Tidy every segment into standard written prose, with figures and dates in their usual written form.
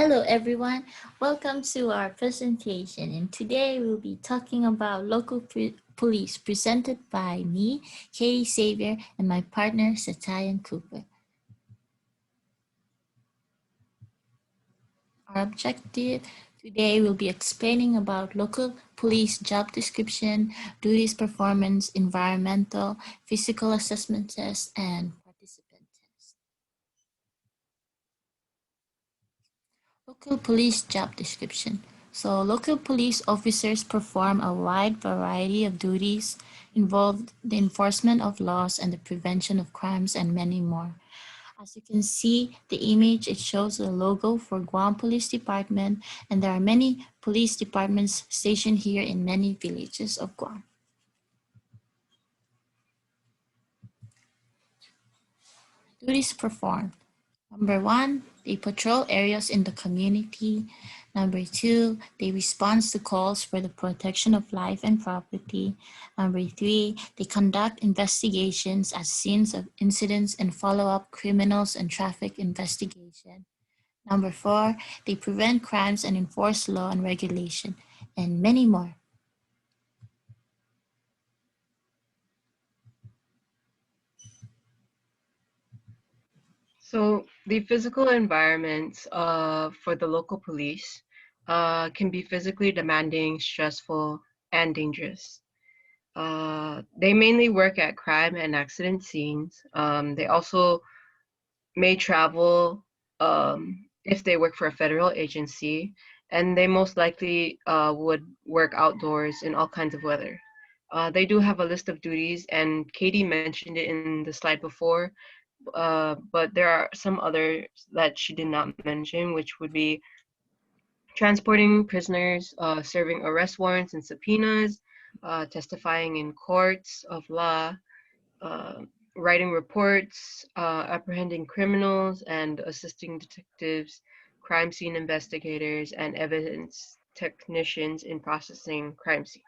Hello everyone, welcome to our presentation, and today we'll be talking about local police presented by me, Katie Xavier, and my partner Satayan Cooper. Our objective today will be explaining about local police job description, duties performance, environmental, physical assessment test, and participant test. Local police job description. So local police officers perform a wide variety of duties involved the enforcement of laws and the prevention of crimes and many more. As you can see, the image, it shows the logo for Guam Police Department, and there are many police departments stationed here in many villages of Guam. Duties performed. Number one, they patrol areas in the community. Number two, they respond to calls for the protection of life and property. Number three, they conduct investigations at scenes of incidents and follow up criminals and traffic investigation. Number four, they prevent crimes and enforce law and regulation, and many more. So the physical environments for the local police can be physically demanding, stressful, and dangerous. They mainly work at crime and accident scenes. They also may travel if they work for a federal agency, and they most likely would work outdoors in all kinds of weather. They do have a list of duties, and Katie mentioned it in the slide before, but there are some others that she did not mention, which would be transporting prisoners, serving arrest warrants and subpoenas, testifying in courts of law, uh, writing reports, apprehending criminals, and assisting detectives, crime scene investigators, and evidence technicians in processing crime scenes.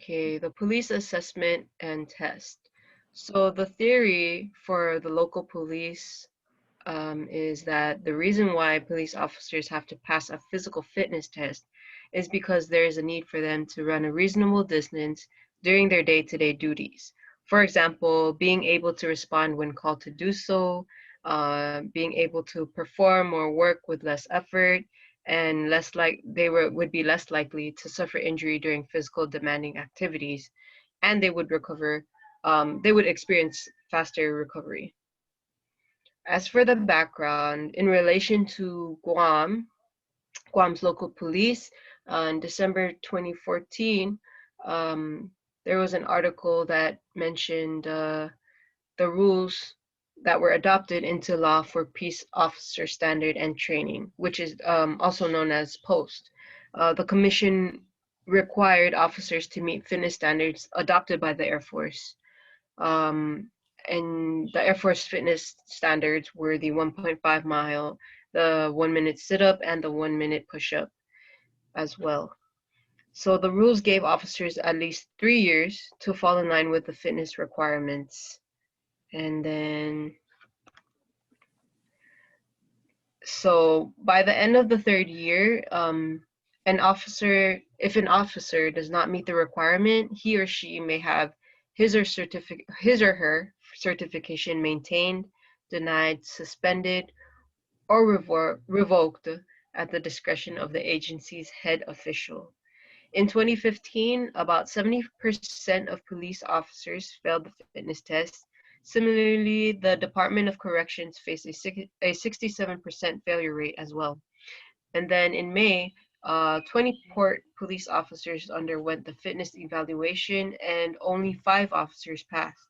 Okay, the police assessment and test. So the theory for the local police is that the reason why police officers have to pass a physical fitness test is because there is a need for them to run a reasonable distance during their day-to-day duties. For example, being able to respond when called to do so, being able to perform or work with less effort, and would be less likely to suffer injury during physical demanding activities, and they would experience faster recovery. As for the background, in relation to Guam's local police, in December 2014, there was an article that mentioned the rules that were adopted into law for peace officer standard and training, which is also known as POST. The commission required officers to meet fitness standards adopted by the Air Force. Um, and the Air Force fitness standards were the 1.5 mile, the 1 minute sit up, and the 1 minute push up as well. So the rules gave officers at least 3 years to fall in line with the fitness requirements. And then, so by the end of the third year, if an officer does not meet the requirement, he or she may have his or her certification maintained, denied, suspended, or revoked at the discretion of the agency's head official. In 2015, about 70% of police officers failed the fitness test. Similarly, the Department of Corrections faced a 67% failure rate as well. And then in May, 20 port police officers underwent the fitness evaluation and only 5 officers passed.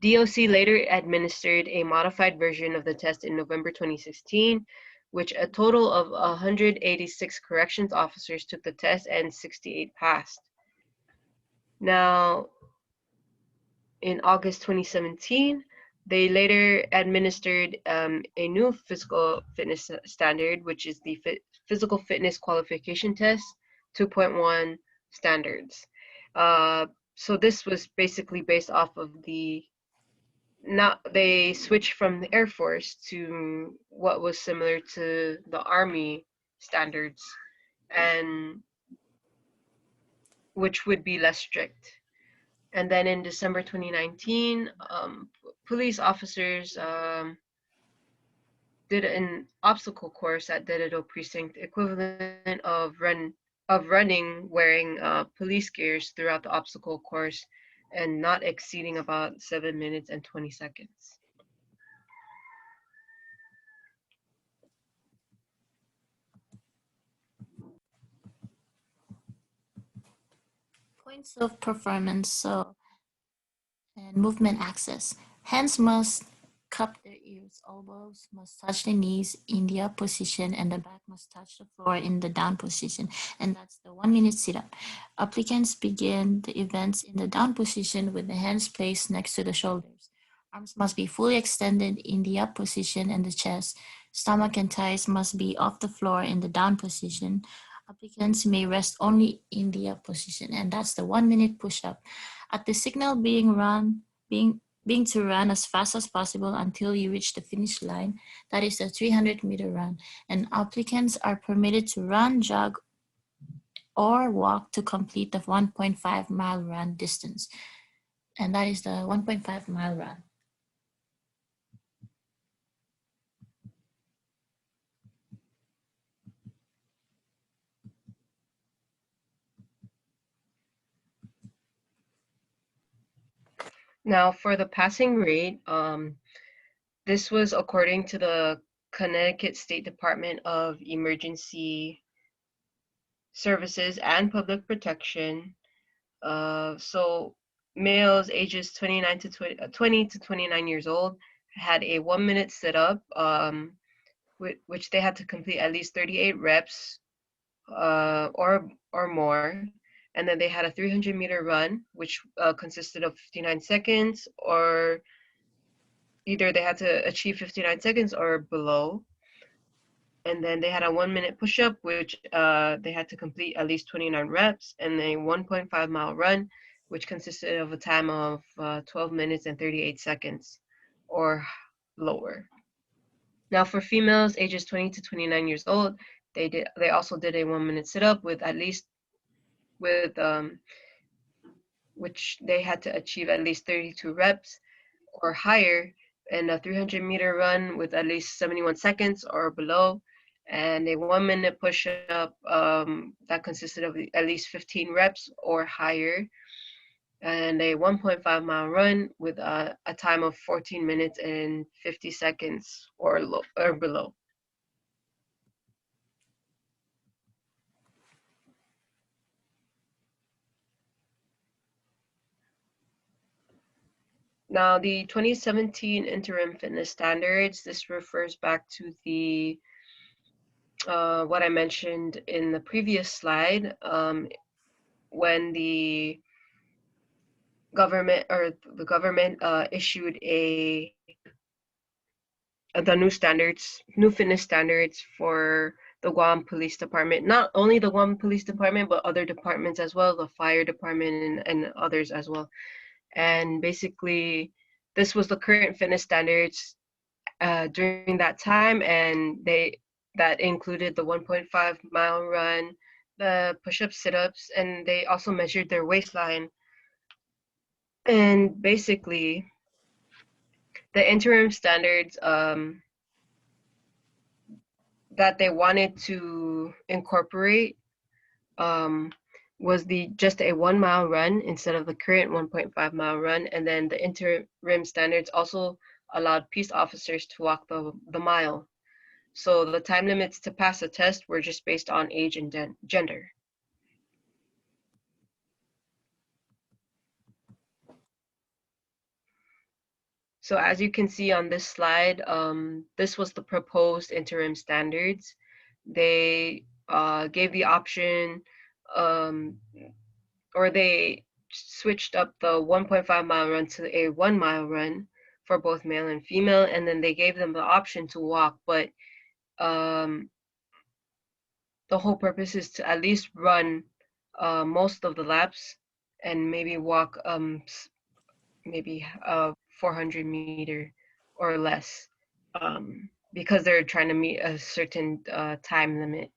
DOC later administered a modified version of the test in November 2016, which a total of 186 corrections officers took the test and 68 passed. Now, in August 2017, they later administered a new physical fitness standard, which is the Physical Fitness Qualification Test 2.1 standards. So this was basically based off of now they switched from the Air Force to what was similar to the Army standards, and which would be less strict. And then in December 2019, police officers did an obstacle course at Digital Precinct equivalent of running wearing police gears throughout the obstacle course and not exceeding about 7 minutes and 20 seconds. Points of performance. So, and movement access. Hands must cup their ears, elbows must touch the knees in the up position, and the back must touch the floor in the down position. And that's the 1 minute sit up. Applicants begin the events in the down position with the hands placed next to the shoulders. Arms must be fully extended in the up position and the chest. Stomach and thighs must be off the floor in the down position. Applicants may rest only in the up position, and that's the 1 minute push up. At the signal being to run as fast as possible until you reach the finish line, that is the 300-meter run, and applicants are permitted to run, jog, or walk to complete the 1.5-mile run distance, and that is the 1.5-mile run. Now, for the passing rate, this was according to the Connecticut State Department of Emergency Services and Public Protection. So males ages 20 to 29 years old had a 1 minute sit up, which they had to complete at least 38 reps or more. And then they had a 300-meter run, which consisted of 59 seconds, or either they had to achieve 59 seconds or below. And then they had a 1 minute push up, which they had to complete at least 29 reps, and a 1.5-mile run, which consisted of a time of 12 minutes and 38 seconds or lower. Now, for females ages 20 to 29 years old, they also did a 1 minute sit up with at least with which they had to achieve at least 32 reps or higher, and a 300-meter run with at least 71 seconds or below, and a 1 minute push-up that consisted of at least 15 reps or higher, and a 1.5-mile run with a time of 14 minutes and 50 seconds or below. Now, the 2017 interim fitness standards, this refers back to the what I mentioned in the previous slide, when the government issued the new fitness standards for the Guam Police Department. Not only the Guam Police Department, but other departments as well, the fire department and others as well. And basically, this was the current fitness standards during that time, and that included the 1.5-mile run, the push-ups, sit-ups, and they also measured their waistline. And basically, the interim standards that they wanted to incorporate was just a 1-mile run instead of the current 1.5-mile run. And then the interim standards also allowed peace officers to walk the mile. So the time limits to pass a test were just based on age and gender. So as you can see on this slide, this was the proposed interim standards. They gave the option, or they switched up the 1.5-mile run to a 1-mile run for both male and female, and then they gave them the option to walk, but the whole purpose is to at least run most of the laps and maybe walk maybe 400-meter or less, because they're trying to meet a certain time limit.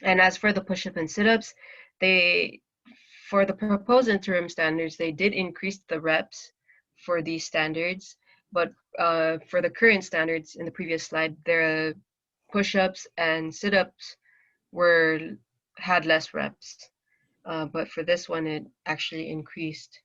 And as for the push-up and sit-ups, they for the proposed interim standards, they did increase the reps for these standards, but for the current standards in the previous slide, their push-ups and sit-ups were had less reps. But for this one, it actually increased.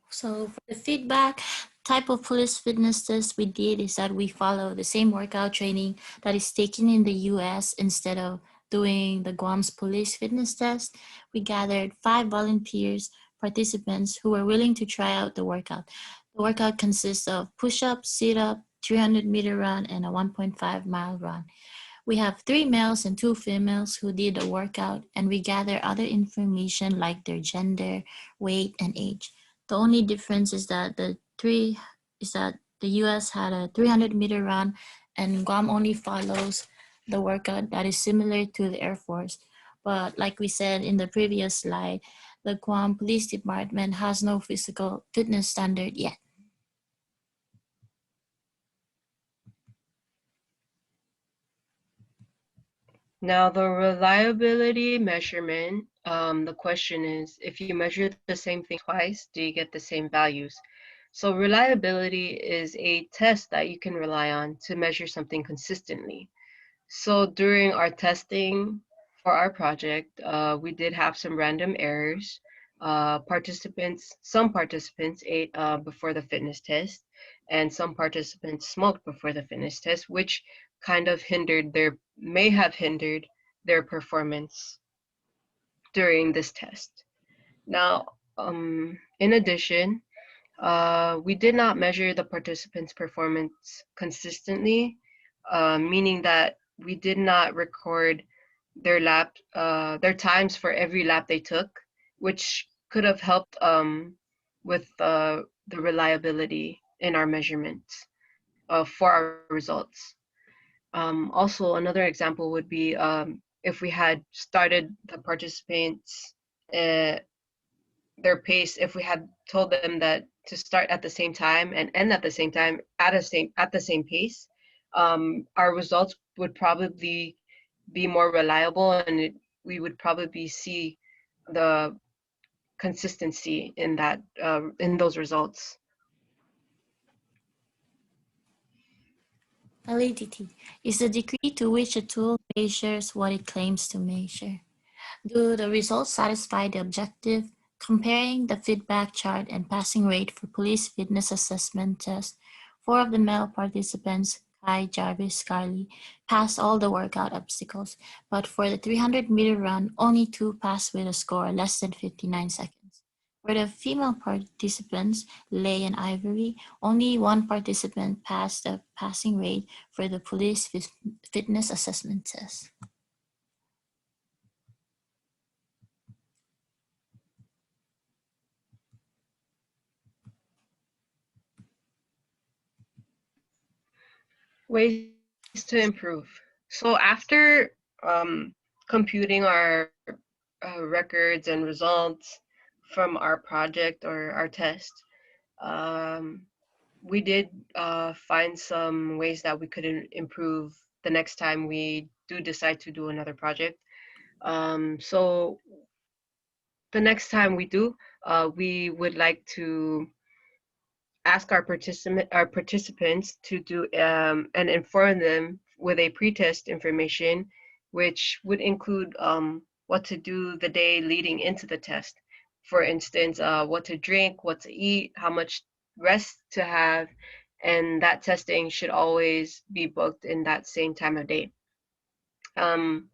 So for the feedback, type of police fitness test we did is that we follow the same workout training that is taken in the US instead of doing the Guam's police fitness test. We gathered 5 volunteers, participants who were willing to try out the workout. The workout consists of push-up, sit-up, 300-meter run, and a 1.5-mile run. We have 3 males and 2 females who did the workout, and we gather other information like their gender, weight, and age. The only difference is that the US had a 300-meter run, and Guam only follows the workout that is similar to the Air Force. But like we said in the previous slide, the Guam Police Department has no physical fitness standard yet. Now, the reliability measurement, the question is, if you measure the same thing twice, do you get the same values? So reliability is a test that you can rely on to measure something consistently. So during our testing for our project, we did have some random errors. Some participants ate before the fitness test, and some participants smoked before the fitness test, which kind of may have hindered their performance during this test. Now, in addition, we did not measure the participants' performance consistently, meaning that we did not record their times for every lap they took, which could have helped with the reliability in our measurements for our results. Also, another example would be if we had started the participants uh, their pace, if we had told them that to start at the same time and end at the same time at the same pace, our results would probably be more reliable, and we would probably see the consistency in that in those results. Validity is the degree to which a tool measures what it claims to measure. Do the results satisfy the objective? Comparing the feedback chart and passing rate for police fitness assessment test, 4 of the male participants, Kai, Jarvis, Carly, passed all the workout obstacles, but for the 300-meter run, only 2 passed with a score less than 59 seconds. For the female participants, Lay and Ivory, only 1 participant passed the passing rate for the police fitness assessment test. Ways to improve. So after computing our records and results from our project or our test, we did find some ways that we could improve the next time we do decide to do another project. So the next time we do, we would like to ask our participants to do and inform them with a pretest information, which would include what to do the day leading into the test. For instance, what to drink, what to eat, how much rest to have, and that testing should always be booked in that same time of day.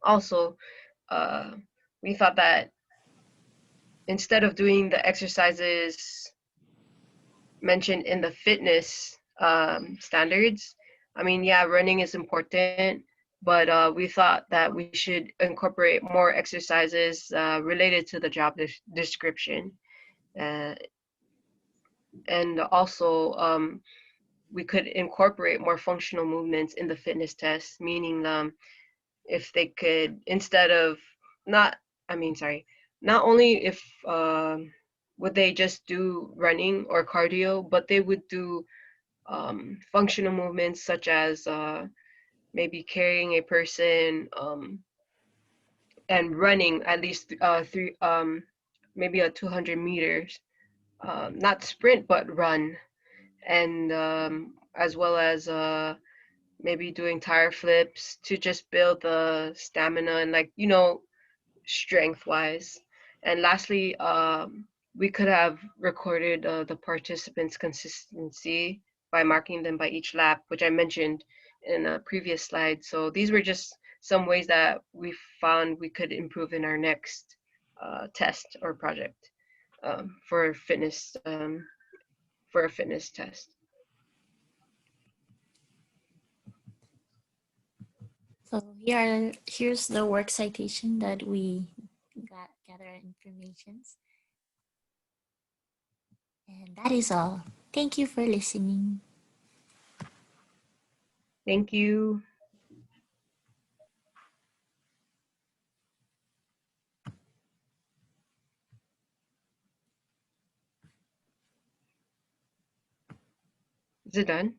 Also, uh, we thought that instead of doing the exercises mentioned in the fitness standards. I mean, yeah, running is important, but we thought that we should incorporate more exercises related to the job description. Uh, and also, we could incorporate more functional movements in the fitness test, meaning if they could, instead of not, I mean, sorry, not only if would they just do running or cardio, but they would do functional movements such as maybe carrying a person and running at least three, maybe a 200 meters, not sprint but run, and as well as maybe doing tire flips to just build the stamina and, like, strength wise. And lastly, we could have recorded the participants' consistency by marking them by each lap, which I mentioned in a previous slide. So these were just some ways that we found we could improve in our next test or project for fitness, for a fitness test. So here's the work citation that we gather informations. And that is all. Thank you for listening. Thank you. Is it done?